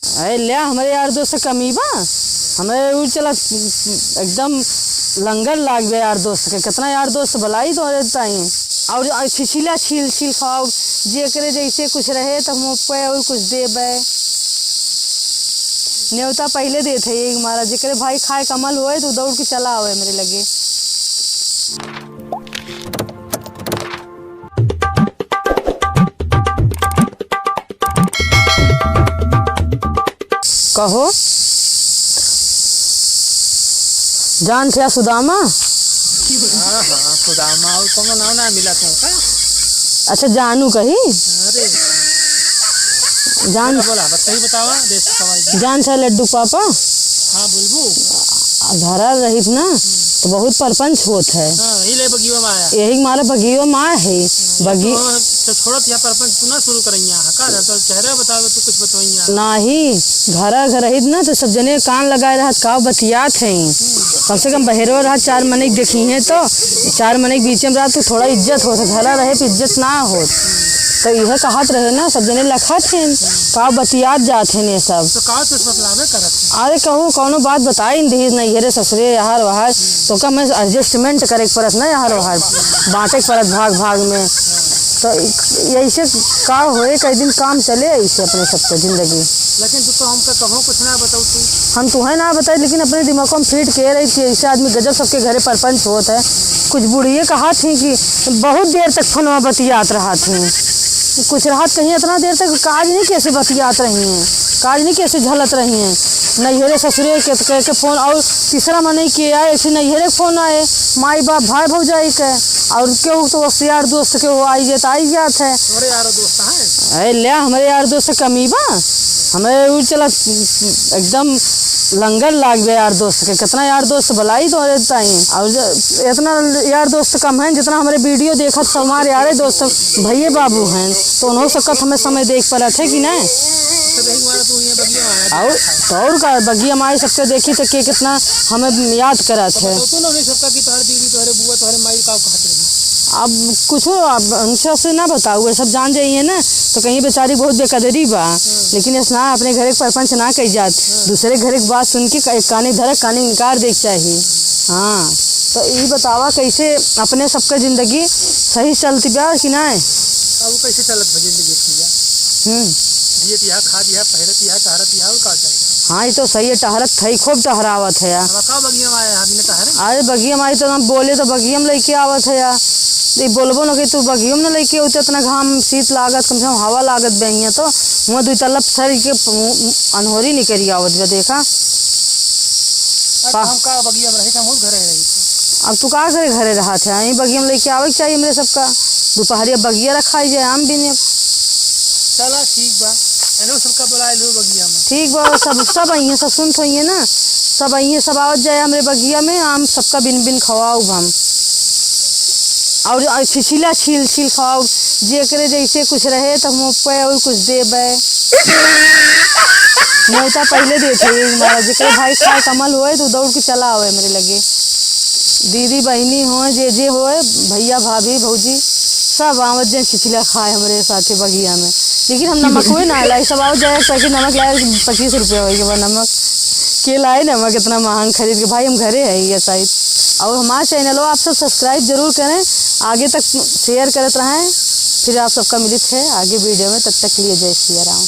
अरे लिया हमारे यार दोस्त कमी बा हमें वो चला एकदम लंगर लाग गया यार दोस्त के कितना यार दोस्त भलाई तो ताई और छिछिला छील छील खाओ जे करे जैसे कुछ रहे तो हम पे और कुछ देबे न्योता पहले देते ये हमारा जेकरे भाई खाए कमल हुए तो दौड़ के चला आवे मेरे लगे। कहो जान थे सुदामा। हाँ हाँ सुदामा और कौन नाम ना मिला तुमका। अच्छा जानू कही अरे जान बोला बताइए बतावा देश खवाई जान थे लड्डू पापा। हाँ बुलबू घरा रही ना तो बहुत परपंच होत है। हाँ यही ले बगियो में आया यही मारे बगियो माँ है बगी तो छोड़त यहाँ परपंच तू ना शुरू करेंगे हका तो चेहरा बतावे तो कुछ बताइए नाही घरा घर रही ना तो सब जने कान लगाए रहा का बतियात है कम से कम बहेरो रहा चार मनिक देखी है तो चार मनिक बीच में रहा तो थोड़ा इज्जत हो घरा रहे तो इज्जत ना हो तो यह कहत रहे ना सब जने लखत है का बतियात जात है ये सब तो का तो मतलब करत अरे कहूँ कौनो बात बताई नहीं नहीं हेरे ससुरे यार वहार तो का मैं एडजस्टमेंट करे परत ना यार वहार बांटे परत भाग भाग में तो ऐसे का होए कई दिन काम चले ऐसे अपने सबके जिंदगी। लेकिन तू तो हमका कहो कुछ ना बताऊ तू हम तुम्हें ना बताए लेकिन अपने दिमाग में फिट कह रही थी ऐसे आदमी गजब सबके घरे परपंच होता है। कुछ बुढ़िए कहा थी कि बहुत देर तक फोनवा बतियात रहा थी कुछ राहत कहीं इतना देर तक काज नहीं कैसे बतियात रही हैं काज नहीं कैसे झलत रही हैं नैहरे ससुरे के फोन और तीसरा मने के आए ऐसे नैहरे फोन आए माई बाप भाई भौजाई के और केहू तो यार दोस्त के वो आई जाता आई जात है। अरे यार दोस्त हैं अरे लिया हमारे यार दोस्त कमी बा हमें वो चला एकदम लंगर लाग गया यार दोस्त के कितना यार दोस्त भलाई तो ताई और इतना यार दोस्त कम है जितना हमारे वीडियो देखा सब हमारे यारे दोस्त भैया बाबू हैं तो उन्होंने सकत हमें समय देख पा थे कि नहीं और का बगिया माई सबके देखी तो के कितना हमें याद करा थे अब कुछ उनसे से ना बताओ वो सब जान जाइए ना तो कहीं बेचारी बहुत बेकदरी बा लेकिन इस ना अपने घर के परपंच ना कही जात दूसरे घर की बात सुन के कानी धरक कानी इनकार देख चाहिए। हाँ तो ये बतावा कैसे अपने सबका जिंदगी सही चलती बा कि ना अब कैसे चलत जिंदगी दियत यह खा दिया पहरत यह टहरत यह और का चाहिए। हाँ ये तो सही है टहरत थई खूब टहरावत है यार का बगिया में आया हमने टहरे अरे बगिया माई तो हम बोले तो बगिया में लेके आवत है यार बोलबो ना कि तू बगियो में लेके होते इतना घाम शीत लागत कम से कम हवा लागत बहिया तो वहाँ दो तलब सर के अनहोरी निकली आवत बे देखा हम का बगिया में रही हम घरे रही अब तू का करे घरे रहा थे यही बगिया में लेके आवे चाहिए मेरे सबका दोपहरिया बगिया रखाई जाए आम भी नहीं चला ठीक बा एनो सबका बुला लो बगिया में ठीक बा सब आई सब सुन तो ना सब आई सब आवत जाए हमारे बगिया में आम सबका बिन बिन खवाओ हम और छिछिला छील छील खाओ जे करे जैसे कुछ रहे तो हम पे और कुछ देबे न्योता पहले देते हमारा जेकरे भाई खाए कमल हुए तो दौड़ के चला आवे मेरे लगे दीदी बहनी हो जे होए भैया भाभी भौजी सब आवत जाए छिछिला खाए हमारे साथ बगिया में लेकिन हम नमक हुए ना लाई सब आओ जाए पैकेट नमक लाए 25 रुपये हो नमक के लाए नमक इतना महंग खरीद के भाई हम घरे है ये शायद और हमारे चैनल आप सब सब्सक्राइब जरूर करें आगे तक शेयर करते रहें फिर आप सबका मिलित है आगे वीडियो में तब तक के लिए जय श्री राम।